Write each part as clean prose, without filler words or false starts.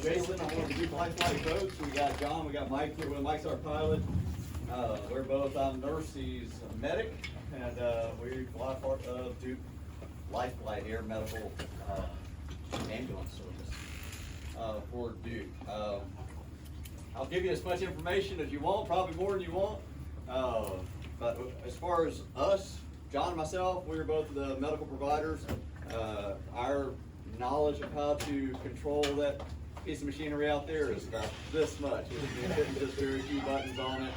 Jason, I'm one of the new Lifeline folks. We got John, we got Mike here with Mike's our pilot. We're both, I'm nurse, he's a medic, and we fly part of Duke Lifeline Air Medical Ambulance Service for Duke. I'll give you as much information as you want, probably more than you want. But as far as us, John and myself, we're both the medical providers. Our knowledge of how to control that piece of machinery out there is about this much. We're hitting just very few buttons on it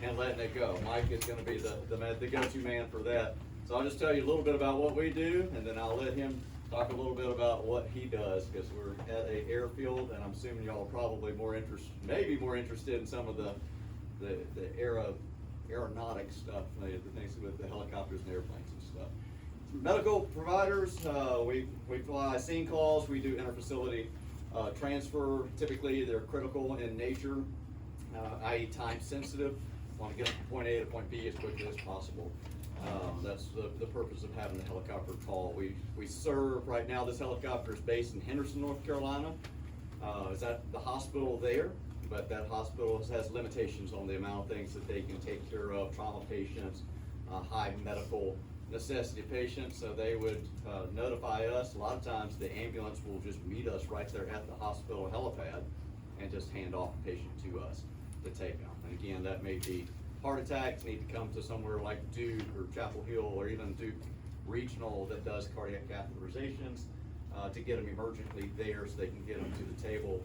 and letting it go. Mike is going to be the go-to man for that. So I'll just tell you a little bit about what we do, and then I'll let him talk a little bit about what he does, because we're at an airfield, and I'm assuming y'all are probably maybe more interested in some of the aeronautic stuff, the things with the helicopters and airplanes and stuff. Medical providers, we fly scene calls, we do interfacility transfer. Typically they're critical in nature, i.e. time sensitive. Want to get from point A to point B as quickly as possible. That's the purpose of having the helicopter call. We serve, right now this helicopter is based in Henderson, North Carolina. It's at the hospital there, but that hospital has limitations on the amount of things that they can take care of, trauma patients, high medical necessity patients, so they would notify us. A lot of times the ambulance will just meet us right there at the hospital helipad and just hand off the patient to us to take them. And again, that may be heart attacks, need to come to somewhere like Duke or Chapel Hill or even Duke Regional that does cardiac catheterizations to get them emergently there so they can get them to the table.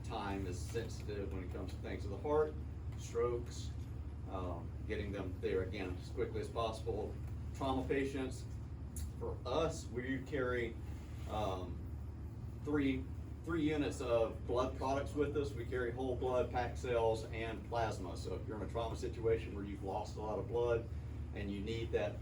Time is sensitive when it comes to things of the heart, strokes, getting them there again as quickly as possible. Trauma patients, for us, we carry three units of blood products with us. We carry whole blood, packed cells, and plasma. So if you're in a trauma situation where you've lost a lot of blood and you need that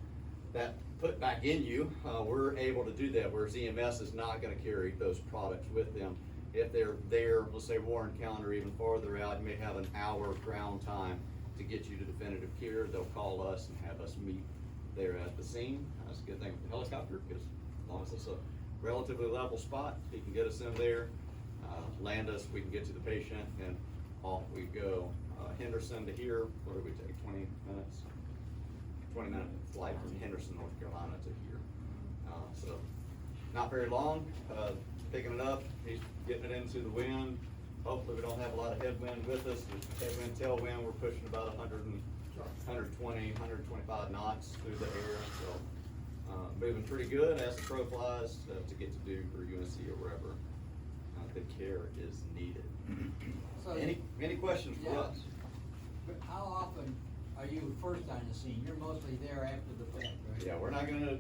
put back in you, we're able to do that, whereas EMS is not going to carry those products with them. If they're there, let's say Warren County or even farther out, you may have an hour ground time to get you to definitive care. They'll call us and have us meet there at the scene. That's a good thing with the helicopter, because as long as it's a relatively level spot, he can get us in there, land us, we can get to the patient, and off we go. Henderson to here, what did we take, 20 minutes? 20-minute flight from Henderson, North Carolina to here. So not very long, picking it up, he's getting it into the wind. Hopefully we don't have a lot of headwind with us. The headwind, tailwind, we're pushing about 120, 125 knots through the air, so moving pretty good as the crow flies to get to Duke or UNC or wherever the care is needed. So any questions for us? But how often are you first on the scene? You're mostly there after the fact, right? Yeah, we're not gonna,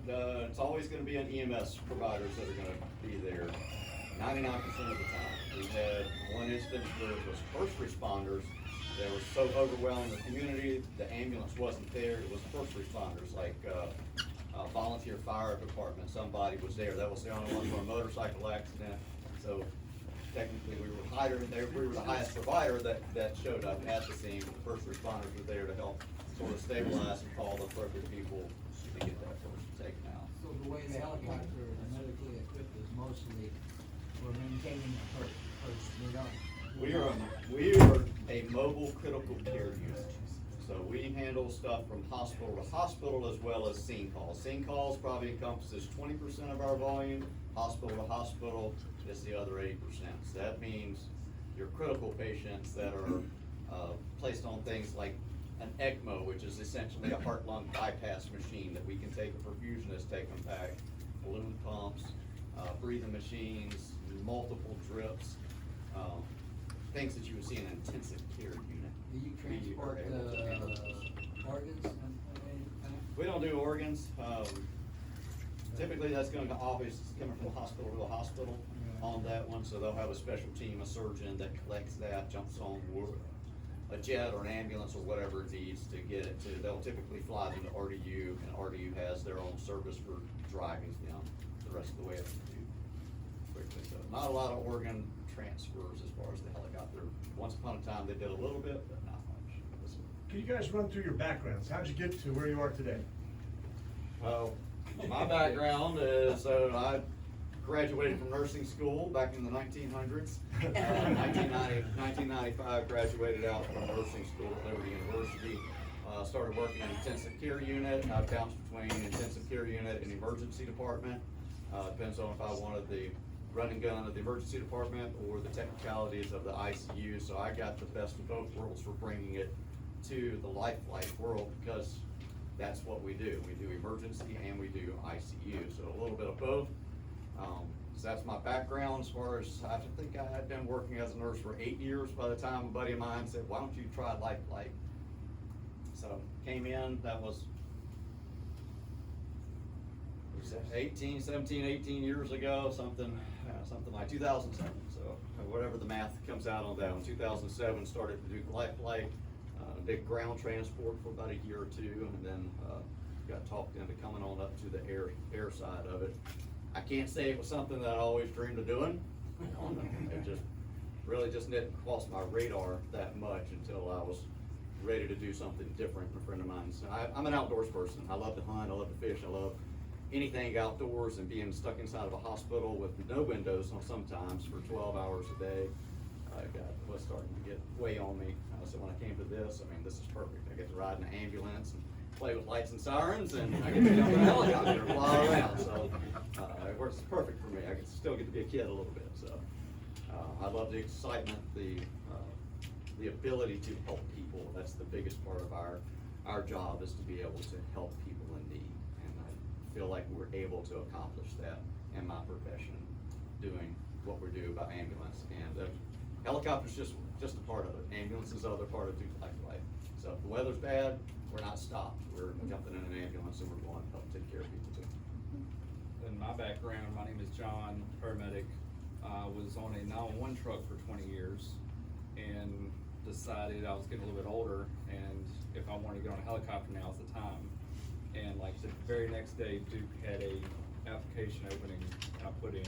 it's always gonna be an EMS providers that are gonna be there 99% of the time. We had one instance where it was first responders. They were so overwhelming the community, the ambulance wasn't there. It was first responders, like volunteer fire department, somebody was there. That was the only one for a motorcycle accident. So technically we were the highest provider that showed up at the scene. The first responders were there to help sort of stabilize and call the appropriate people to get that person taken out. So the way the helicopter is medically equipped is mostly for maintaining the person. We are a mobile critical care unit. So we handle stuff from hospital to hospital as well as scene calls. Scene calls probably encompasses 20% of our volume. Hospital to hospital is the other 80%. So that means your critical patients that are placed on things like an ECMO, which is essentially a heart-lung bypass machine that we can take a perfusionist, take them back, balloon pumps, breathing machines, multiple drips, things that you would see in an intensive care unit. Do you transport organs? We don't do organs. Typically that's going to always coming from hospital to hospital on that one, so they'll have a special team, a surgeon that collects that, jumps on a jet or an ambulance or whatever it needs to get it to. They'll typically fly them to RDU, and RDU has their own service for driving them the rest of the way up to Duke quickly. So not a lot of organ transfers as far as the helicopter. Once upon a time they did a little bit, but not much. Can you guys run through your backgrounds? How'd you get to where you are today? My background is, I graduated from nursing school back in the 1900s. 1995, graduated out from nursing school at Liberty University. Started working in intensive care unit. I bounced between intensive care unit and emergency department. Depends on if I wanted the run and gun of the emergency department or the technicalities of the ICU. So I got the best of both worlds for bringing it to the life flight world, because that's what we do. We do emergency and we do ICU, so a little bit of both. So that's my background. As far as, I think I had been working as a nurse for 8 years by the time a buddy of mine said, why don't you try life flight? So came in, that was 18 years ago, something like 2007. So whatever the math comes out on that. In 2007, started to do life flight, big ground transport for about a year or two, and then got talked into coming on up to the air side of it. I can't say it was something that I always dreamed of doing. It just really just didn't cross my radar that much until I was ready to do something different. A friend of mine said, I'm an outdoors person. I love to hunt, I love to fish, I love anything outdoors, and being stuck inside of a hospital with no windows sometimes for 12 hours a day, was starting to get way on me. So when I came to this, I mean, this is perfect. I get to ride in an ambulance and play with lights and sirens, and I get to jump in a helicopter and fly around. So it works perfect for me. I can still get to be a kid a little bit. So I love the excitement, the ability to help people. That's the biggest part of our job, is to be able to help people in need. And I feel like we're able to accomplish that in my profession, doing what we do by ambulance. And helicopter's just a part of it. Ambulance is the other part of life flight. So if the weather's bad, we're not stopped. We're jumping in an ambulance and we're going to help take care of people too. In my background, my name is John, paramedic. Was on a 911 truck for 20 years and decided I was getting a little bit older, and if I wanted to get on a helicopter, now's the time. And like the very next day, Duke had a application opening I put in.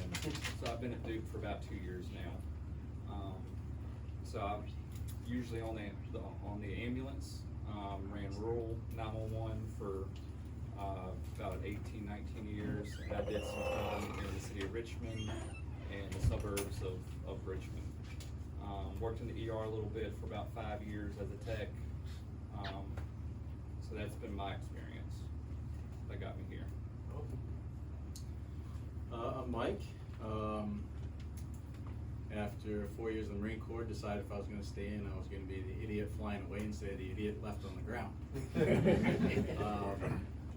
So I've been at Duke for about 2 years now. So I'm usually on the ambulance, ran rural 911 for about 18, 19 years. And I did some time in the city of Richmond and the suburbs of Richmond. Worked in the ER a little bit for about 5 years as a tech. So that's been my experience that got me here. I'm Mike. After 4 years in the Marine Corps, decided if I was going to stay in, I was going to be the idiot flying away instead of the idiot left on the ground.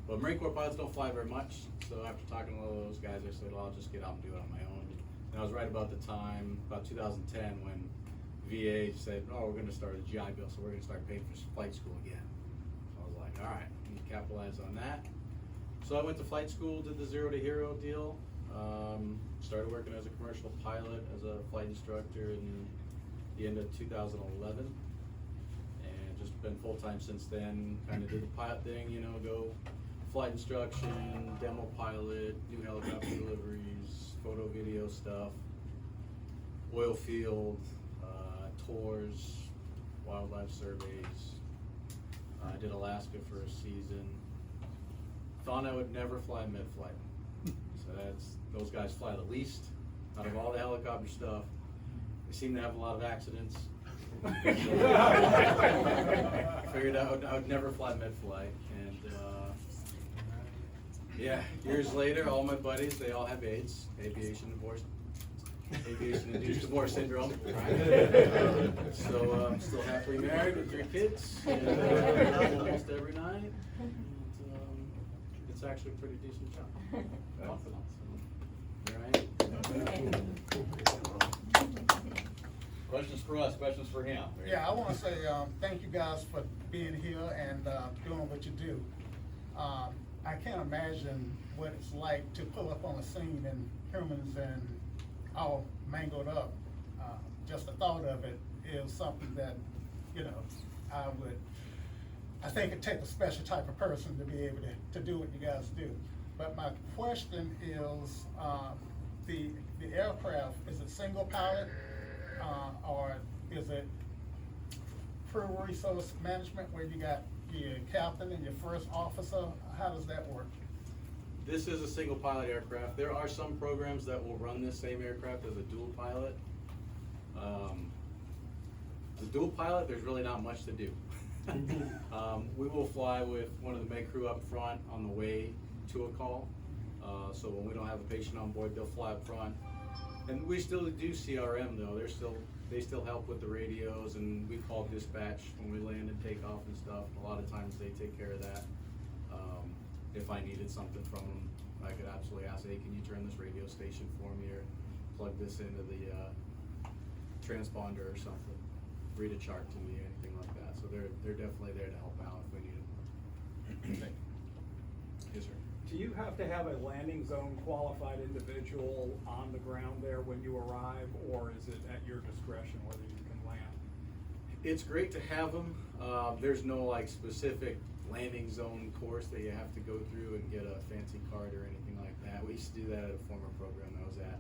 But Marine Corps pilots don't fly very much, so after talking to all those guys, I said, well, I'll just get out and do it on my own. And I was right about the time, about 2010, when VA said, oh, we're going to start a GI Bill, so we're going to start paying for flight school again. So I was like, all right, I'm going to capitalize on that. So I went to flight school, did the Zero to Hero deal. Started working as a commercial pilot, as a flight instructor in the end of 2011, and just been full-time since then. Kind of did the pilot thing, you know, go flight instruction, demo pilot, new helicopter deliveries, photo video stuff, oil field, tours, wildlife surveys. I did Alaska for a season. Thought I would never fly mid-flight. So those guys fly the least out of all the helicopter stuff. They seem to have a lot of accidents. So I figured I would never fly mid-flight. And yeah, years later, all my buddies, they all have AIDS, aviation-induced divorce syndrome. So I'm still happily married with 3 kids, and almost every night. It's actually a pretty decent job. Questions for us, questions for him? Yeah, I want to say thank you guys for being here and doing what you do. I can't imagine what it's like to pull up on a scene and humans and all mangled up. Just the thought of it is something that, you know, I think it takes a special type of person to be able to do what you guys do. But my question is, the aircraft, is it single pilot, or is it crew resource management where you got your captain and your first officer? How does that work? This is a single pilot aircraft. There are some programs that will run this same aircraft as a dual pilot. The dual pilot, there's really not much to do. We will fly with one of the med crew up front on the way to a call. So when we don't have a patient on board, they'll fly up front. And we still do CRM though. They still help with the radios, and we call dispatch when we land and take off and stuff. A lot of times they take care of that. If I needed something from them, I could absolutely ask, hey, can you turn this radio station for me, or plug this into the transponder or something, read a chart to me, anything like that. So they're definitely there to help out if we need them. Yes, sir. Do you have to have a landing zone qualified individual on the ground there when you arrive, or is it at your discretion whether you can land? It's great to have them. There's no like specific landing zone course that you have to go through and get a fancy card or anything like that. We used to do that at a former program I was at.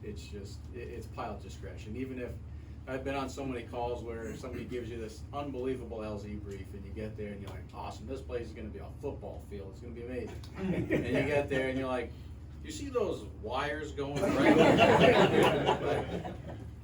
It's pilot discretion. Even if I've been on so many calls where somebody gives you this unbelievable LZ brief, and you get there and you're like, awesome, this place is gonna be a football field, it's gonna be amazing. And you get there and you're like, you see those wires going right over there?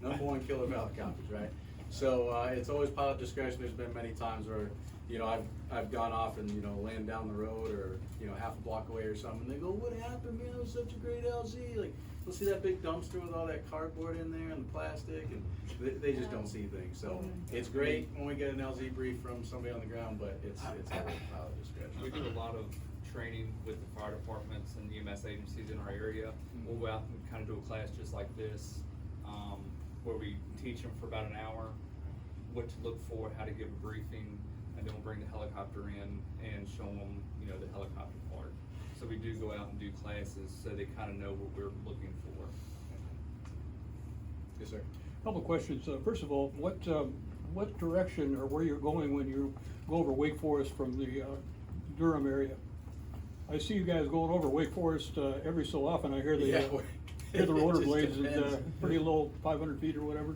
Number one killer of helicopters, right? So it's always pilot discretion. There's been many times where, you know, I've gone off and, you know, land down the road or, you know, half a block away or something, and they go, what happened, man? It was such a great LZ. Like, you'll see that big dumpster with all that cardboard in there and the plastic, and they just don't see things. So it's great when we get an LZ brief from somebody on the ground, but it's always pilot discretion. We do a lot of training with the fire departments and EMS agencies in our area. We'll go out and kind of do a class just like this, where we teach them for about an hour what to look for, how to give a briefing, and then we'll bring the helicopter in and show them, you know, the helicopter part. So we do go out and do classes so they kind of know what we're looking for. Yes, sir. Couple questions. First of all, what direction or where you're going when you go over Wake Forest from the Durham area? I see you guys going over Wake Forest every so often. I hear the hear the rotor It just blades at depends. pretty low, 500 feet or whatever.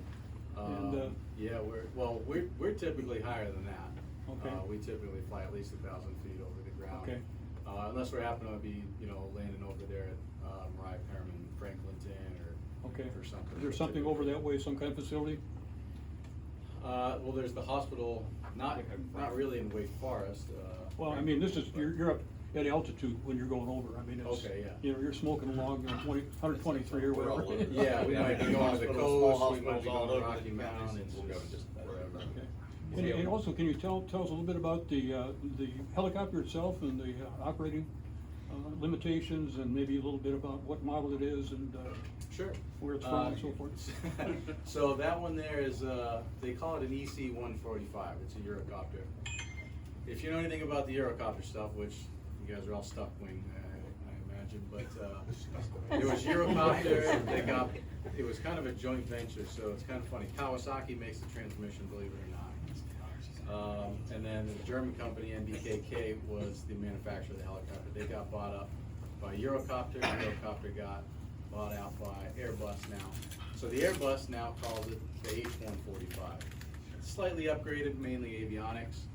And, Yeah, we're typically higher than that. Okay. We typically fly at least 1,000 feet over the ground. Okay. Unless we're happening to be, you know, landing over there at Mariah Perman, Franklinton, Okay. or something. Is there something over that way, some kind of facility? Well, there's the hospital, not really in Wake Forest. Well, I mean, this is, you're up at altitude when you're going over. I mean, it's, Okay, yeah. you know, you're smoking along, you know, 123 or We're all whatever. over. Yeah, we might be going to the Hospitals, small coast, we might hospitals be all going to over Rocky the Mountain, counties, it's we'll go just just wherever. Okay. And also, can you tell us a little bit about the helicopter itself and the operating limitations, and maybe a little bit about what model it is and Sure. where it's from and so forth? So that one there is, they call it an EC-145. It's a Eurocopter. If you know anything about the Eurocopter stuff, which you guys are all stuck wing, I imagine, but it was Eurocopter. It was kind of a joint venture, so it's kind of funny. Kawasaki makes the transmission, believe it or not. And then the German company, NDKK, was the manufacturer of the helicopter. They got bought up by Eurocopter. Eurocopter got bought out by Airbus now. So the Airbus now calls it the H-145. It's slightly upgraded, mainly avionics,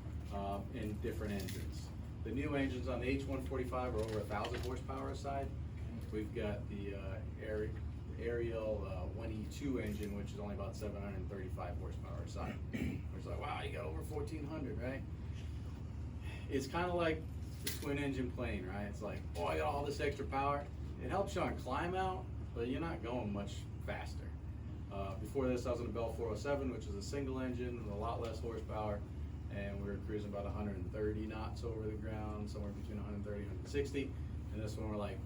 and different engines. The new engines on the H-145 are over 1,000 horsepower aside. We've got the Ariel 1E2 engine, which is only about 735 horsepower aside. It's like, wow, you got over 1,400, right? It's kind of like the twin engine plane, right? It's like, oh, I got all this extra power. It helps you on climb out, but you're not going much faster. Before this, I was in a Bell 407, which is a single engine with a lot less horsepower, and we were cruising about 130 knots over the ground, somewhere between 130 and 160. And this one, we're like,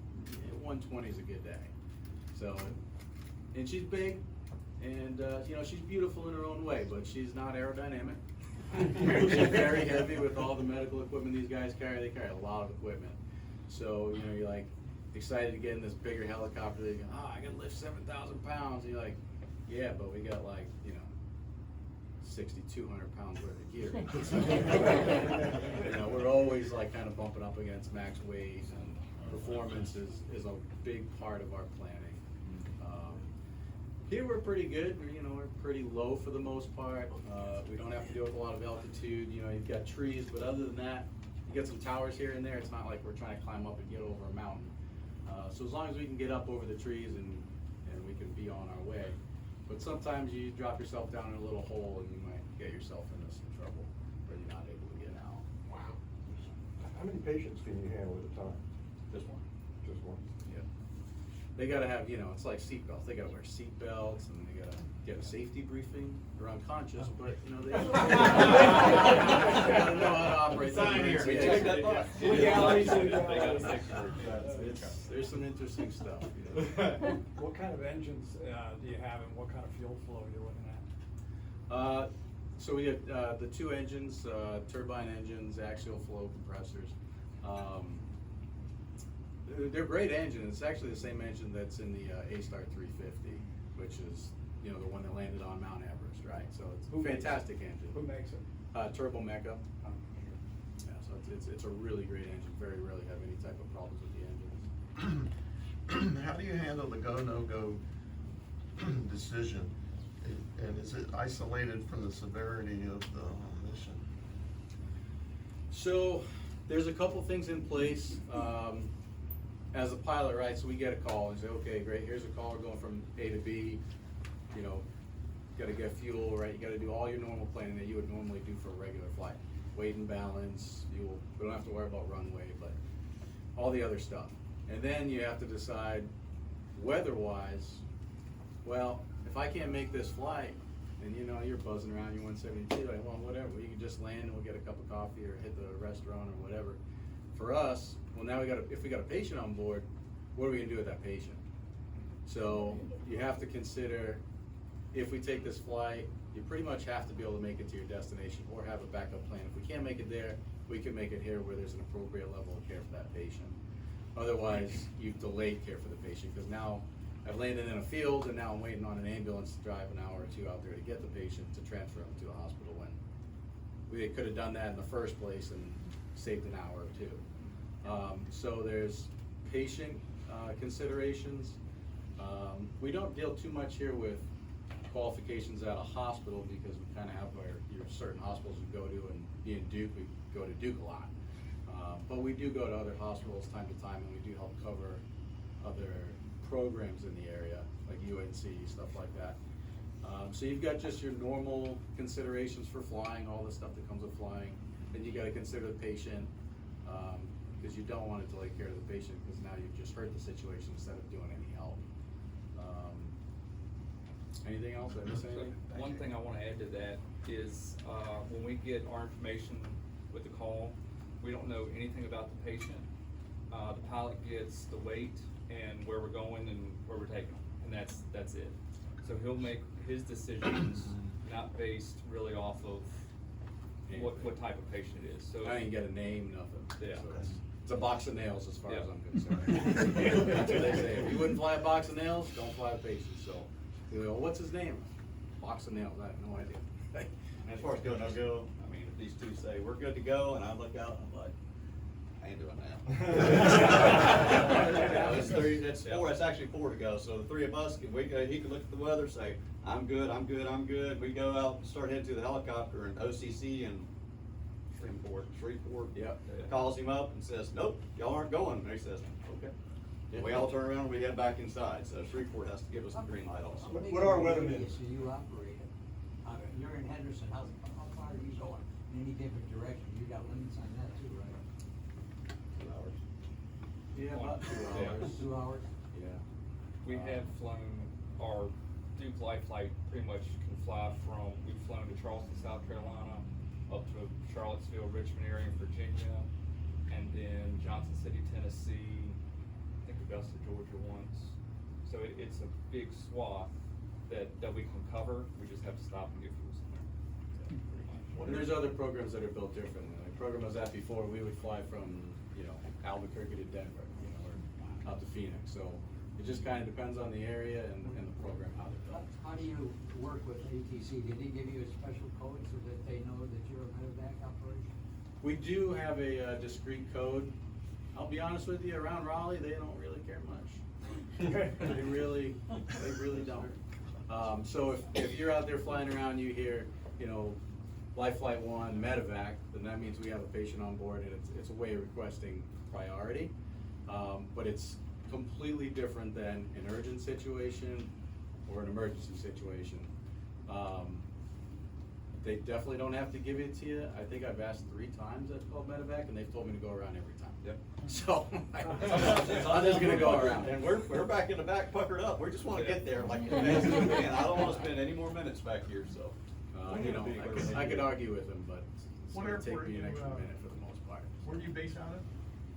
120 is a good day. So, and she's big, and you know, she's beautiful in her own way, but she's not aerodynamic. She's very heavy with all the medical equipment these guys carry. They carry a lot of equipment. So, you know, you're like excited to get in this bigger helicopter. They go, oh, I can lift 7,000 pounds. And you're like, yeah, but we got like, you know, 6,200 pounds worth of gear. You know, we're always like kind of bumping up against max weight, and performance is a big part of our planning. Here we're pretty good. You know, we're pretty low for the most part. We don't have to deal with a lot of altitude. You know, you've got trees, but other than that, get some towers here and there, it's not like we're trying to climb up and get over a mountain. So as long as we can get up over the trees and we can be on our way. But sometimes you drop yourself down in a little hole and you might get yourself into some trouble where you're not able to get out. Wow. How many patients can you handle at a time? Just one. Just one? Yeah. They gotta have, it's like seatbelts. They gotta wear seatbelts and they gotta get a safety briefing. They're unconscious, but they gotta know how to operate. Sign here. Yeah. Check that box. Legalities and, They got a section. There's some interesting stuff. What kind of engines, do you have and what kind of fuel flow you're looking at? So we have the two engines, turbine engines, axial flow compressors. They're great engines. It's actually the same engine that's in the A-Star 350, which is the one that landed on Mount Everest, right? So it's Who a makes fantastic it? engine. Who makes it? Turbo Mecha. Yeah, so it's a really great engine. Very rarely have any type of problems with the engines. How do you handle the go, no-go decision? And is it isolated from the severity of the mission? So there's a couple things in place. As a pilot, right, so we get a call and say, okay, great, here's a call, we're going from A to B, gotta get fuel, right, you gotta do all your normal planning that you would normally do for a regular flight. Weight and balance, we don't have to worry about runway, but all the other stuff. And then you have to decide, weather-wise, well, if I can't make this flight, and you're buzzing around your 172, like, well, whatever, you can just land and we'll get a cup of coffee or hit the restaurant or whatever. For us, well, now if we got a patient on board, what are we gonna do with that patient? So you have to consider, if we take this flight, you pretty much have to be able to make it to your destination or have a backup plan. If we can't make it there, we can make it here where there's an appropriate level of care for that patient. Otherwise, you've delayed care for the patient, because now I've landed in a field and now I'm waiting on an ambulance to drive an hour or two out there to get the patient to transfer him to a hospital, when we could have done that in the first place and saved an hour or two. So there's patient considerations. We don't deal too much here with qualifications at a hospital, because we kind of have your certain hospitals we go to, and being Duke, we go to Duke a lot. But we do go to other hospitals time to time, and we do help cover other programs in the area, like UNC, stuff like that. So you've got just your normal considerations for flying, all the stuff that comes with flying. Then you gotta consider the patient, because you don't want to delay care of the patient, because now you've just hurt the situation instead of doing any help. Anything else? Did I miss anything? One thing I want to add to that is, when we get our information with the call, we don't know anything about the patient. The pilot gets the weight and where we're going and where we're taking them, and that's it. So he'll make his decisions not based really off of what type of patient it is. So I didn't get a name, nothing. Yeah. So it's a box of nails as far as Yeah. I'm concerned. That's what they say. If you wouldn't fly a box of nails, don't fly a patient. So, you go, what's his name? Box of nails. I have no idea. As far as go, no go, I mean, if these two say, we're good to go, and I look out, and I'm like, I ain't doing that. It's three, that's four, it's actually four to go, so the three of us, he can look at the weather, say, I'm good, I'm good, I'm good. We go out and start heading to the helicopter, and OCC and Shreveport Yep. calls him up and says, nope, y'all aren't going. And he says, okay. And we all turn around and we head back inside, so Shreveport has to give us the green light also. What- what are weathermen? So you operate it. You're in Henderson, how far are you going? In any different direction? You got limits on that too, right? 2 hours. Yeah, about 2 Yeah. hours. 2 hours? Yeah. we have flown, our Duke Life flight pretty much can fly from, we've flown to Charleston, South Carolina, up to Charlottesville, Richmond area in Virginia, and then Johnson City, Tennessee, I think Augusta, Georgia once. So it's a big swath that we can cover, we just have to stop and get fuel somewhere. So, pretty much. And there's other programs that are built differently. Like the program I was at before, we would fly from, Albuquerque to Denver, or out to Phoenix. So it just kind of depends on the area and the program, how they're built. How do you work with ATC? Did they give you a special code so that they know that you're a medevac operation? We do have a discrete code. I'll be honest with you, around Raleigh, they don't really care much. They really don't. So if you're out there flying around, you hear, Life Flight One, Medevac, then that means we have a patient on board, and it's a way of requesting priority. But it's completely different than an urgent situation or an emergency situation. They definitely don't have to give it to you. I think I've asked 3 times that's called Medevac, and they've told me to go around every time. Yep. So, I'm just gonna go around. And we're back in the back puckered up, we just wanna get there like as fast as we can, I don't wanna spend any more minutes back here, so. You know, I could argue with them, but it's What gonna take airport me an are you, extra minute for the most part. Where are you based out of?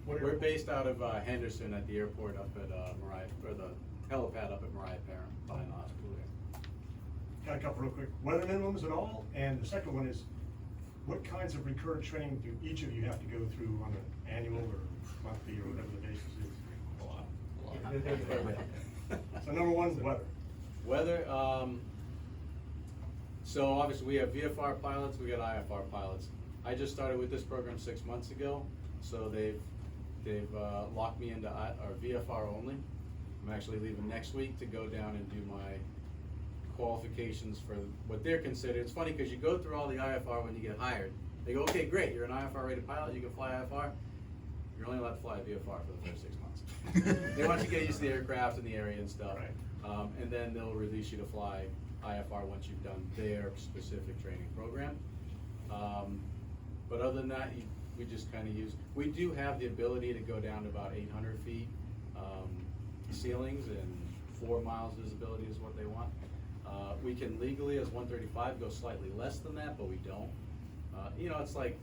What We're airport? based out of Henderson at the airport up at Mariah, or the helipad up at Mariah Parent, behind the hospital there. Got a couple real quick. Weather minimums at all? And the second one is, what kinds of recurrent training do each of you have to go through on an annual or monthly or whatever the basis is? A lot. So number 1 is weather. Weather, so obviously we have VFR pilots, we got IFR pilots. I just started with this program 6 months ago, so they've locked me into our VFR only. I'm actually leaving next week to go down and do my qualifications for what they're considered. It's funny because you go through all the IFR when you get hired. They go, okay, great, you're an IFR rated pilot, you can fly IFR. You're only allowed to fly a VFR for the first 6 months. They want you to get used to the aircraft and the area and stuff. Right. And then they'll release you to fly IFR once you've done their specific training program. But other than that, we just kind of we do have the ability to go down to about 800 feet ceilings, and 4 miles visibility is what they want. We can legally, as 135, go slightly less than that, but we don't. You know, it's like,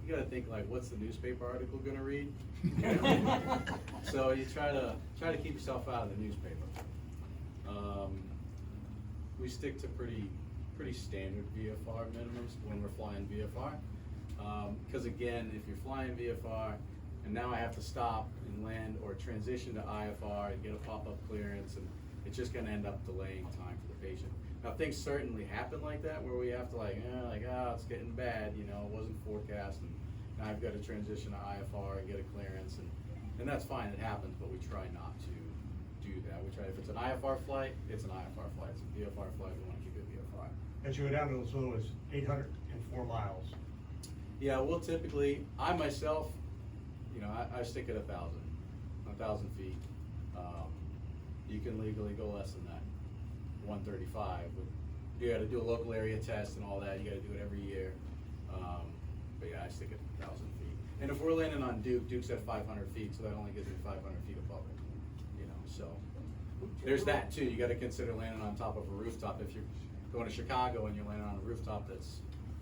you gotta think like, what's the newspaper article gonna read? You know? So you try to keep yourself out of the newspaper. We stick to pretty standard VFR minimums when we're flying VFR. Because again, if you're flying VFR, and now I have to stop and land or transition to IFR and get a pop-up clearance, and it's just gonna end up delaying time for the patient. Now, things certainly happen like that, where we have to it's getting bad, you know, it wasn't forecast, and now I've got to transition to IFR and get a clearance, and that's fine, it happens, but we try not to do that. We try, if it's an IFR flight, it's an IFR flight. It's a VFR flight, we want to keep it VFR. That you go down to as low as 804 miles. Yeah, we'll typically, I myself, you know, I stick at 1,000 feet. You can legally go less than that, 135. But you got to do a local area test and all that. You got to do it every year. But yeah, I stick at 1,000 feet. And if we're landing on Duke's at 500 feet, so that only gives me 500 feet above it. You know, so there's that too. You got to consider landing on top of a rooftop. If you're going to Chicago and you're landing on a rooftop that's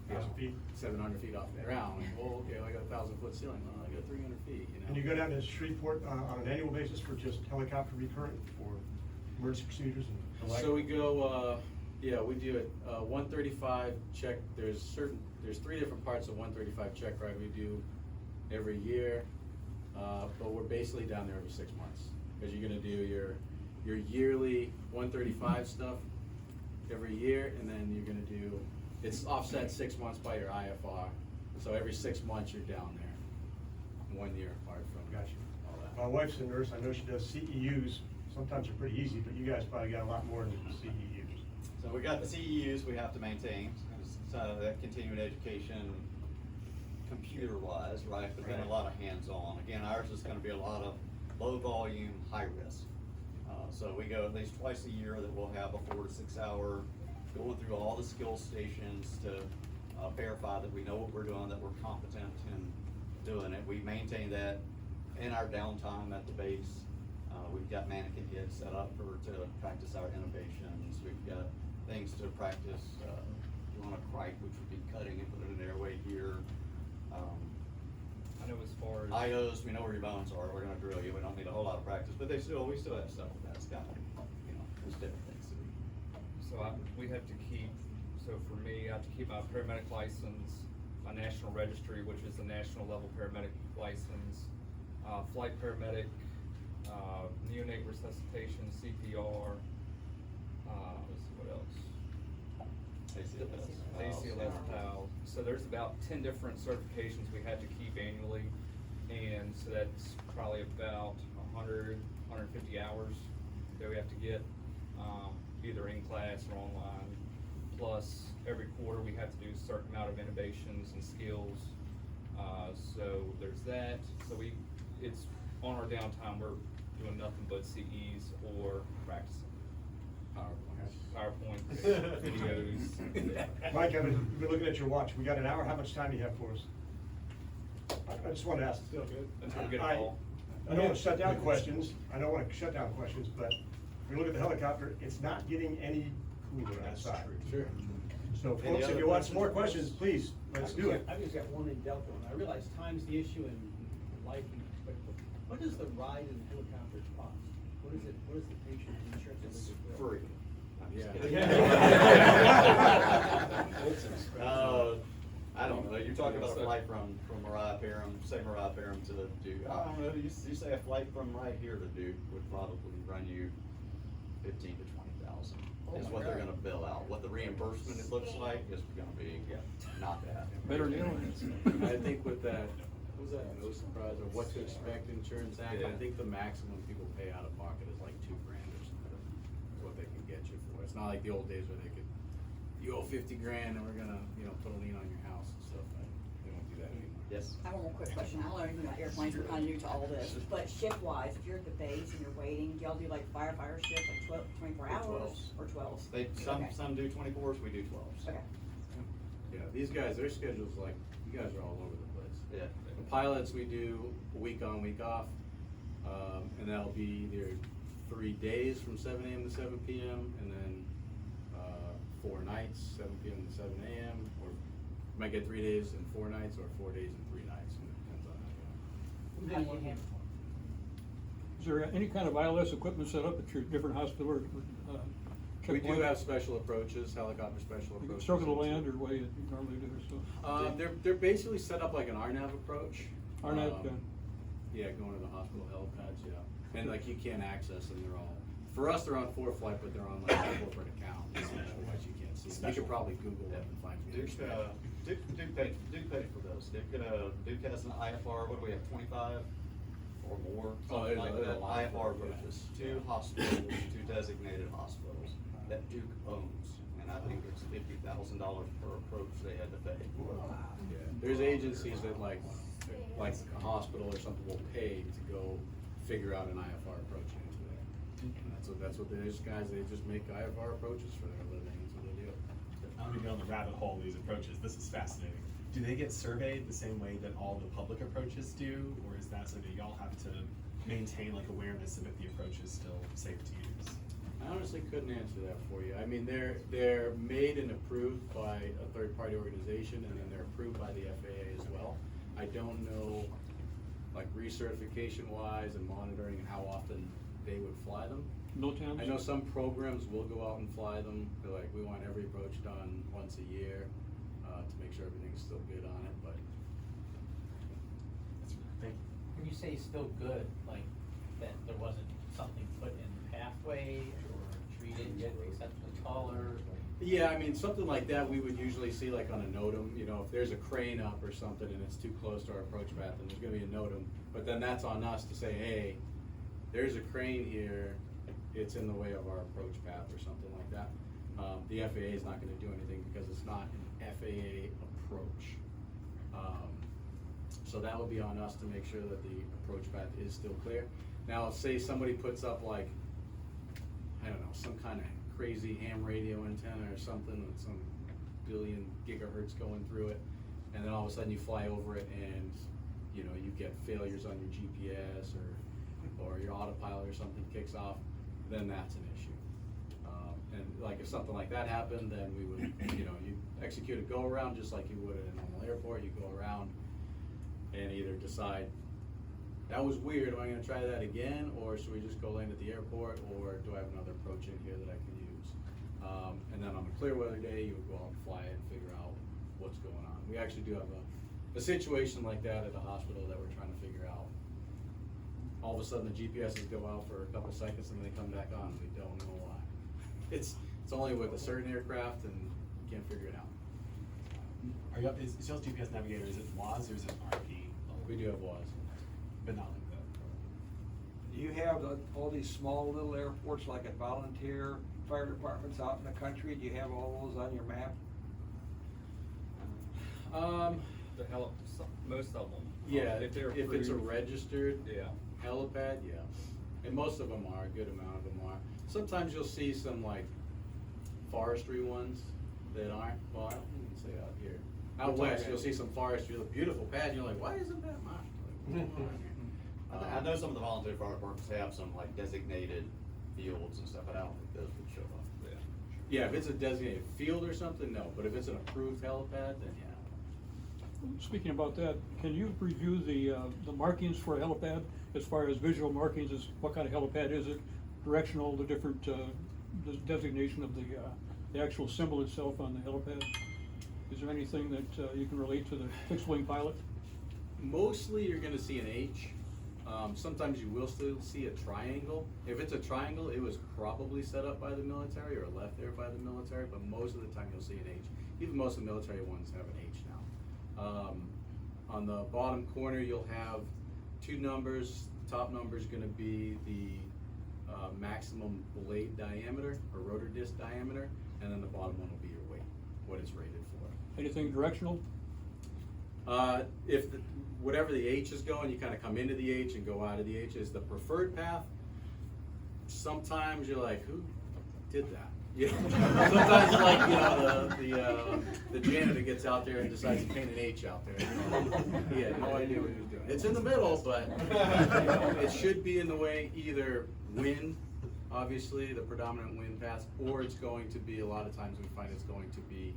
1,000 feet. 700 feet off the ground. Oh, okay, well, I got a 1,000-foot ceiling. Well, I got 300 feet. You know. And you go down to Shreveport on an annual basis for just helicopter recurrent for emergency procedures and the like? So we go, yeah, we do it, 135 check, there's 3 different parts of 135 check ride we do every year, but we're basically down there every 6 months. Because you're gonna do your yearly 135 stuff every year, and then you're gonna do, it's offset 6 months by your IFR, so every 6 months you're down there, 1 year apart from Gotcha. all that. My wife's a nurse, I know she does CEUs, sometimes they're pretty easy, but you guys probably got a lot more than CEUs. So we got the CEUs we have to maintain, so that continuing education, computer-wise, right, but then a lot of hands-on. Again, ours is gonna be a lot of low volume, high risk. So we go at least twice a year that we'll have a 4 to 6 hour going through all the skill stations to verify that we know what we're doing, that we're competent in doing it. We maintain that in our downtime at the base. We've got mannequin heads set up to practice our innovations. We've got things to practice doing a crike, which would be cutting and putting an airway here. I know as far as. IOs, we know where your bones are. We're gonna drill you. We don't need a whole lot of practice, but we still have stuff that's got, you know, there's different things to do. So we have to keep, so for me, I have to keep my paramedic license, my national registry, which is the national level paramedic license, flight paramedic, neonate resuscitation, CPR, let's see what else? ACLS PAL. So there's about 10 different certifications we had to keep annually, and so that's probably about 100, 150 hours that we have to get, either in class or online, plus every quarter we have to do a certain amount of innovations and skills. So there's that, so it's on our downtime, we're doing nothing but CEs or practicing. PowerPoint, videos. Mike, I've been looking at your watch. We got an hour. How much time do you have for us? I just wanted to ask. Still good? Until we get a call. I don't want to shut down questions. I don't want to shut down questions, but if you look at the helicopter, it's not getting any cooler outside. Sure. So Any folks, if other you want questions? some more questions, please, let's do it. I've just got one in Delta, and I realize time's the issue in life, but what does the ride in the helicopter cost? What is it, what is the patient insurance? It's free. I'm just Yeah. kidding. I don't know, you're talking about a flight from Mariah Parham, say Mariah Parham to Duke. I don't know, you say a flight from right here to Duke would probably run you 15 to 20,000 is what they're gonna bill out. What the reimbursement it looks like is gonna be not bad. Better than aliens. I think with that, what was that, no surprise, or what to expect insurance act, I Yeah. think the maximum people pay out of pocket is like $2,000 or something. Is what they can get you for. It's not like the old days where they could, you owe 50 grand and we're gonna, put a lien on your house and stuff. They won't do that anymore. Yes. I have one more quick question. I don't know anything about airplanes, we're kinda new to all this, but shift-wise, if you're at the base and you're waiting, do y'all do like firefighter shift, like 24 Or hours? 12s. Or 12s? They, Okay. some do 24s, we do 12s. Okay. Yeah, these guys, their schedule's like, you guys are all over the place. Yeah. The pilots, we do a week on, week off, and that'll be either 3 days from 7 AM to 7 PM, and then, 4 nights, 7 PM to 7 AM, or you might get 3 days and 4 nights, or 4 days and 3 nights, and it depends on how you go. How do you handle Is there any kind of ILS equipment set up at your different hospital or, We do checkpoint? have special approaches, helicopter special You can approaches. circle the land or way you normally do, so. They're basically set up like an RNAV approach. RNAV, Um, Yeah, going to the hospital helipads, yeah. And like you can't access them, they're all, for us, they're on ForeFlight, but they're on like a corporate account, so otherwise you can't see them. You could probably Google them and find. Duke paid for those. Duke has an IFR, what do we have, 25 or more? Oh, Something there's like a that. lot of IFR them, yeah. approaches, 2 hospitals, 2 designated hospitals that Duke owns. And I think it's $50,000 per approach they had to pay. Yeah, there's agencies that like a hospital or something will pay to go figure out an IFR approach into it. And that's what there's guys, they just make IFR approaches for their living, that's what they do. I'm gonna go on the rabbit hole of these approaches. This is fascinating. Do they get surveyed the same way that all the public approaches do, or is that something y'all have to maintain like awareness of if the approach is still safe to use? I honestly couldn't answer that for you. I mean, they're made and approved by a third-party organization, and then they're approved by the FAA as well. I don't know, like recertification-wise and monitoring and how often they would fly them. No towns? I know some programs will go out and fly them. They're like, we want every approach done once a year to make sure everything's still good on it, but. Thank you. When you say still good, like that there wasn't something put in the pathway or tree didn't get exceptionally taller? Yeah, I mean, something like that, we would usually see like on a NOTAM, if there's a crane up or something and it's too close to our approach path, then there's gonna be a NOTAM. But then that's on us to say, hey, there's a crane here, it's in the way of our approach path or something like that. The FAA is not gonna do anything because it's not an FAA approach. So that would be on us to make sure that the approach path is still clear. Now, say somebody puts up like, I don't know, some kind of crazy ham radio antenna or something with some billion gigahertz going through it, and then all of a sudden you fly over it and you get failures on your GPS or your autopilot or something kicks off, then that's an issue. And like if something like that happened, then we would, you execute a go around just like you would at a normal airport. You go around and either decide, that was weird, am I gonna try that again, or should we just go land at the airport, or do I have another approach in here that I can use? And then on a clear weather day, you would go out and fly it and figure out what's going on. We actually do have a situation like that at the hospital that we're trying to figure out. All of a sudden the GPSs go out for a couple seconds and they come back on, we don't know why. It's only with a certain aircraft and you can't figure it out. Are you, is y'all's GPS navigator, is it WAS or is it RP? We do have WAS. But not like that. Do you have all these small little airports like at Volunteer fire departments out in the country? Do you have all those on your map? Most of them. Yeah, If they're if it's a approved. registered Yeah. helipad, yeah. And most of them are, a good amount of them are. Sometimes you'll see some like forestry ones that aren't, well, I don't even say out here. Out west, you'll see some forestry, a beautiful pad, and you're like, why isn't that mine? Like, what's going on here? I know some of the volunteer fire departments have some like designated fields and stuff, but I don't think those would show up. Yeah, if it's a designated field or something, no, but if it's an approved helipad, then yeah. Speaking about that, can you review the markings for a helipad as far as visual markings, as what kind of helipad is it, directional, the different, the designation of the actual symbol itself on the helipad? Is there anything that you can relate to the fixed wing pilot? Mostly you're gonna see an H. Sometimes you will still see a triangle. If it's a triangle, it was probably set up by the military or left there by the military, but most of the time you'll see an H. Even most of the military ones have an H now. On the bottom corner, you'll have two numbers. Top number is gonna be the maximum blade diameter or rotor disc diameter, and then the bottom one will be your weight, what it's rated for. Anything directional? If whatever the H is going, you kind of come into the H and go out of the H is the preferred path. Sometimes you're like, who did that? You know, sometimes like, you know, the janitor gets out there and decides to paint an H out there. He had no idea what he was doing. It's in the middle, but you know, it should be in the way either wind, obviously the predominant wind path, or it's going to be, a lot of times we find it's going to be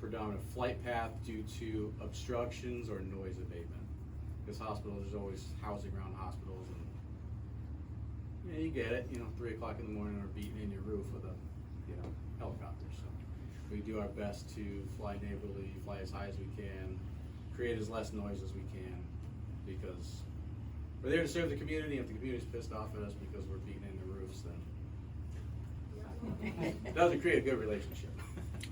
predominant flight path due to obstructions or noise abatement. Because hospitals, there's always housing around hospitals, and yeah, you get it, you know, 3 o'clock in the morning or beating in your roof with a, you know, helicopter. So we do our best to fly neighborly, fly as high as we can, create as less noise as we can, because we're there to serve the community. If the community's pissed off at us because we're beating in the roofs, then it doesn't create a good relationship.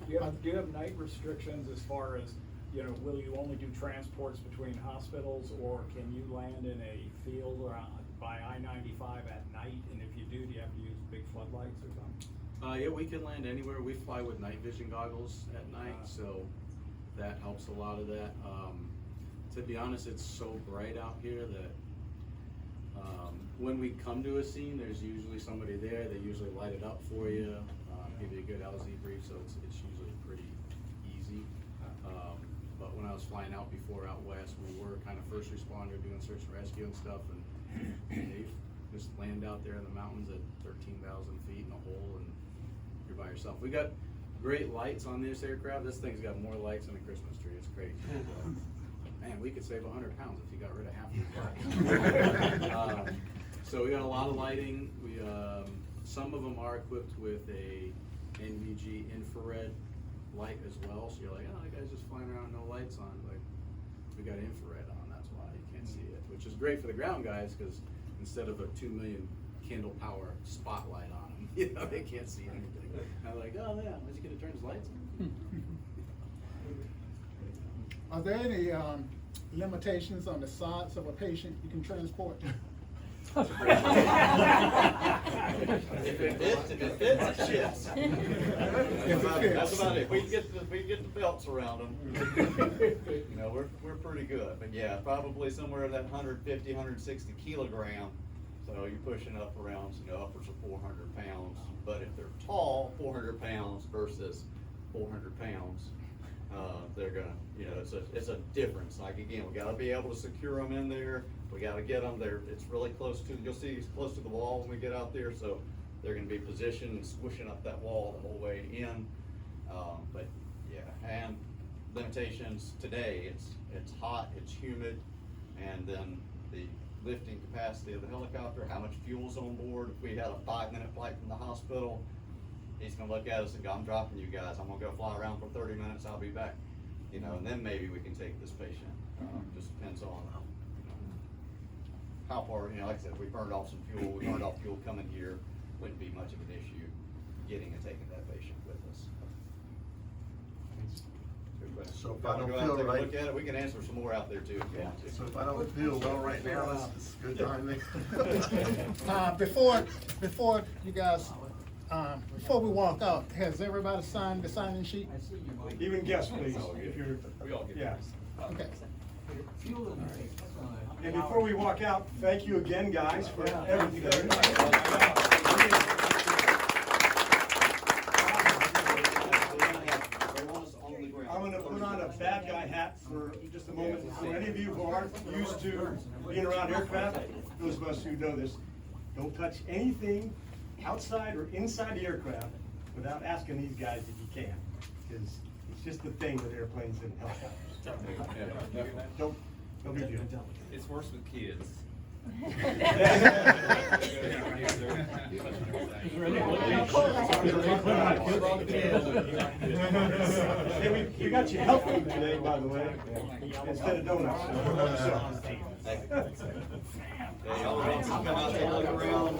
Do you have night restrictions as far as, you know, will you only do transports between hospitals, or can you land in a field or by I-95 at night? And if you do you have to use big floodlights or something? Yeah, we can land anywhere. We fly with night vision goggles at night, so that helps a lot of that. To be honest, it's so bright out here that when we come to a scene, there's usually somebody there. They usually light it up for you, give you a good LZ brief, so it's usually pretty easy. But when I was flying out before out west, we were kind of first responder doing search and rescue and stuff, and they just land out there in the mountains at 13,000 feet in a hole, and you're by yourself. We got great lights on this aircraft. This thing's got more lights than a Christmas tree. It's crazy. Man, we could save 100 pounds if you got rid of half these lights. So we got a lot of lighting. We some of them are equipped with a NVG infrared light as well. So you're like, oh, the guy's just flying around, no lights on. Like, we got infrared on. That's why you can't see it, which is great for the ground guys, because instead of a 2 million candle power spotlight on them, you know, they can't see anything. I'm like, oh yeah, let's get to turn his lights on. Are there any limitations on the size of a patient you can transport? If it fits, it shifts. That's about it. We can get the belts around them. You know, we're pretty good. But yeah, probably somewhere that 150, 160 kilogram. So you're pushing up around, you know, upwards of 400 pounds. But if they're tall, 400 pounds versus 400 pounds, they're gonna, you know, it's a difference. Like again, we gotta be able to secure them in there. We gotta get them there. It's really close to, you'll see it's close to the wall when we get out there. So they're gonna be positioned and squishing up that wall the whole way in. But yeah, and limitations today, it's hot, it's humid, and then the lifting capacity of the helicopter, how much fuel's on board. If we had a 5-minute flight from the hospital, he's gonna look at us and go, I'm dropping you guys. I'm gonna go fly around for 30 minutes, I'll be back. You know, and then maybe we can take this patient. Just depends on, you know, how far, you know, like I said, we burned off some fuel, we burned off fuel coming here, wouldn't be much of an issue getting and taking that patient with us. So if I don't Go out feel there and right- look at it, we can answer some more out there too if you want to. So if I don't feel well right now, this is good timing. Before you guys before we walk out, has everybody signed the sign-in sheet? I see you, Mike. Even guests, please, if you're, We all get yeah. this. Okay. Fuel and everything, that's how many And before we hours- walk out, thank you again, guys, for Yeah. everything. They want us on the ground. I'm gonna put on a bad guy hat for just a moment. For any of you who aren't used to being around aircraft, those of us who know this, don't touch anything outside or inside the aircraft without asking these guys if you can. Because it's just the thing with airplanes and helicopters. Don't be deal. It's worse with kids. Is there Hey, we got you health food today, by the way, instead of donuts. Hey, y'all want to come out there, look around?